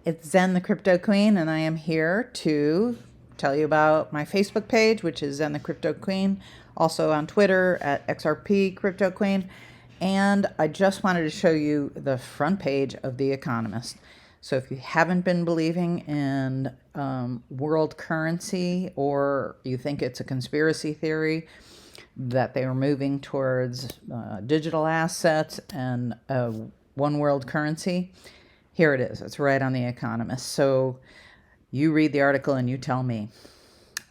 It's Zen the Crypto Queen, and I am here to tell you about my Facebook page, which is Zen the Crypto Queen, also on Twitter at XRP Crypto Queen. And I just wanted to show you the front page of The Economist. So if you haven't been believing in world currency, or you think it's a conspiracy theory that they are moving towards digital assets and one world currency, here it is. It's right on The Economist. So you read the article and you tell me.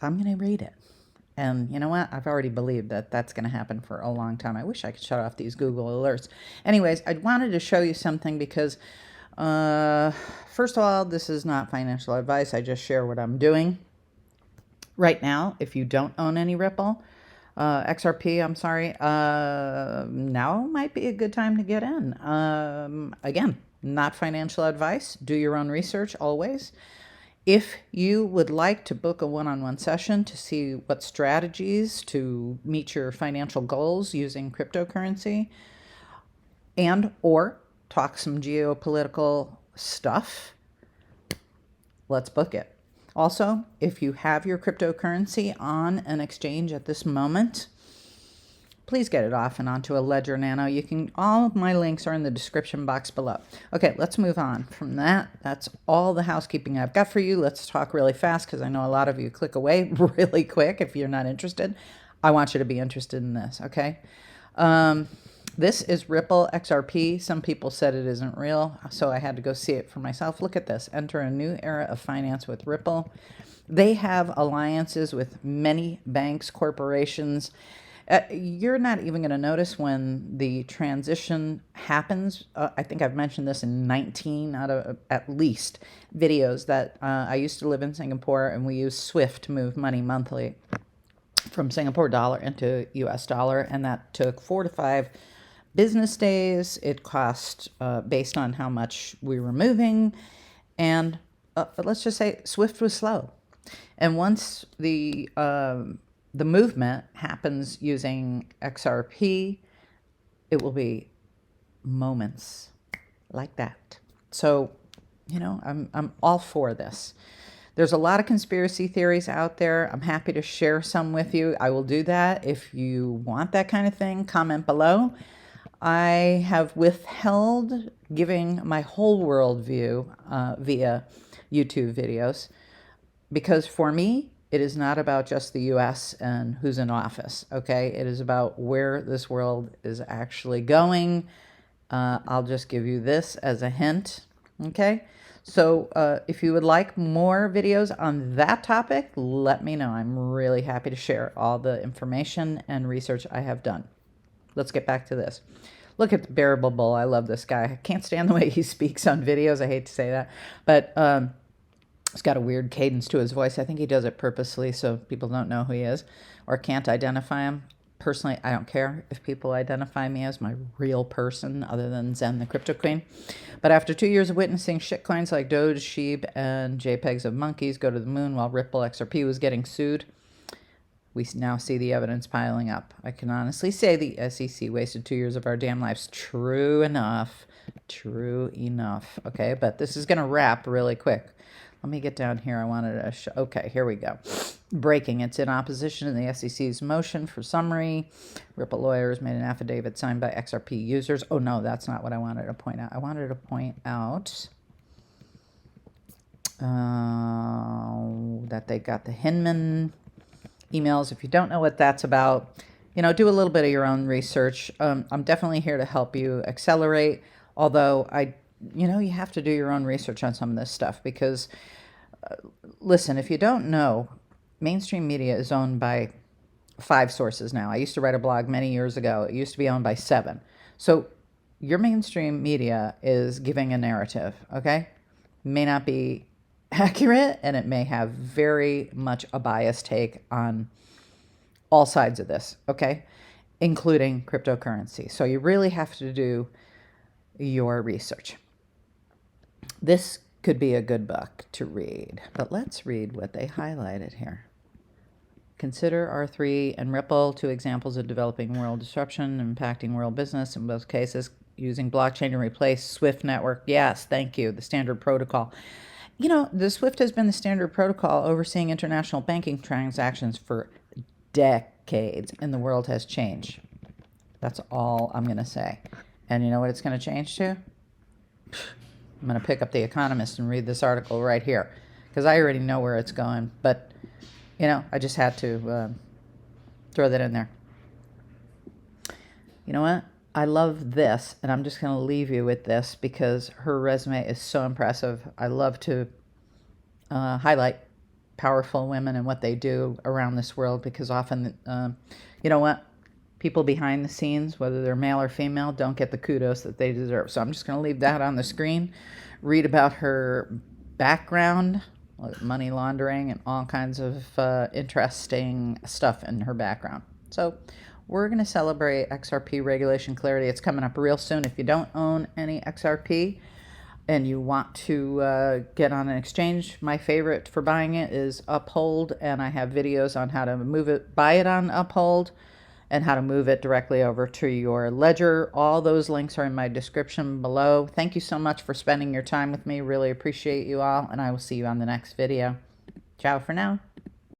I'm going to read it. And you know what? I've already believed that that's going to happen for a long time. I wish I could shut off these Google alerts. Anyways, I wanted to show you something because, first of all, this is not financial advice. I just share what I'm doing. Right now, if you don't own any Ripple, XRP, I'm sorry, now might be a good time to get in. Again, not financial advice. Do your own research always. If you would like to book a one-on-one session to see what strategies to meet your financial goals using cryptocurrency and or talk some geopolitical stuff, let's book it. Also, if you have your cryptocurrency on an exchange at this moment, please get it off and onto a Ledger Nano. All of my links are in the description box below. Okay, let's move on from that. That's all the housekeeping I've got for you. Let's talk really fast because I know a lot of you click away really quick if you're not interested. I want you to be interested in this, okay? This is Ripple XRP. Some people said it isn't real, so I had to go see it for myself. Look at this. Enter a new era of finance with Ripple. They have alliances with many banks, corporations. You're not even going to notice when the transition happens. I think I've mentioned this in 19 out of at least videos that I used to live in Singapore, and we used SWIFT to move money monthly from Singapore dollar into US dollar, and that took 4 to 5 business days. It cost based on how much we were moving, and let's just say SWIFT was slow. And once the movement happens using XRP, it will be moments like that. So, you know, I'm all for this. There's a lot of conspiracy theories out there. I'm happy to share some with you. I will do that. If you want that kind of thing, comment below. I have withheld giving my whole world view via YouTube videos because for me, it is not about just the U.S. and who's in office, okay? It is about where this world is actually going. I'll just give you this as a hint, okay? So if you would like more videos on that topic, let me know. I'm really happy to share all the information and research I have done. Let's get back to this. Look at the Bearable Bull. I love this guy. I can't stand the way he speaks on videos. I hate to say that, but he's got a weird cadence to his voice. I think he does it purposely so people don't know who he is or can't identify him. Personally, I don't care if people identify me as my real person other than Zen the Crypto Queen. But after 2 years of witnessing shitcoins like Doge, Sheep, and JPEGs of monkeys go to the moon while Ripple XRP was getting sued, we now see the evidence piling up. I can honestly say the SEC wasted 2 years of our damn lives. True enough. True enough. Okay, but this is going to wrap really quick. Let me get down here. I wanted to show. Okay, here we go. Breaking. It's in opposition to the SEC's motion for summary. Ripple lawyers made an affidavit signed by XRP users. Oh, no, that's not what I wanted to point out. I wanted to point out that they got the Hinman emails. If you don't know what that's about, you know, do a little bit of your own research. I'm definitely here to help you accelerate, although you know, you have to do your own research on some of this stuff because, listen, if you don't know, mainstream media is owned by 5 sources now. I used to write a blog many years ago. It used to be owned by 7. So your mainstream media is giving a narrative, okay? May not be accurate, and it may have very much a biased take on all sides of this, okay? Including cryptocurrency. So you really have to do your research. This could be a good book to read, but let's read what they highlighted here. Consider R3 and Ripple, 2 examples of developing world disruption impacting world business. In both cases, using blockchain to replace Swift network. Yes, thank you. The standard protocol. You know, the Swift has been the standard protocol overseeing international banking transactions for decades, and the world has changed. That's all I'm going to say. And you know what it's going to change to? I'm going to pick up The Economist and read this article right here, because I already know where it's going. But, you know, I just had to throw that in there. You know what? I love this, and I'm just going to leave you with this because her resume is so impressive. I love to highlight powerful women and what they do around this world, because often, you know what? People behind the scenes, whether they're male or female, don't get the kudos that they deserve. So I'm just going to leave that on the screen. Read about her background, money laundering, and all kinds of interesting stuff in her background. So we're going to celebrate XRP regulation clarity. It's coming up real soon. If you don't own any XRP and you want to get on an exchange, my favorite for buying it is UPHOLD, and I have videos on how to move it, buy it on UPHOLD, and how to move it directly over to your ledger. All those links are in my description below. Thank you so much for spending your time with me. Really appreciate you all, and I will see you on the next video. Ciao for now.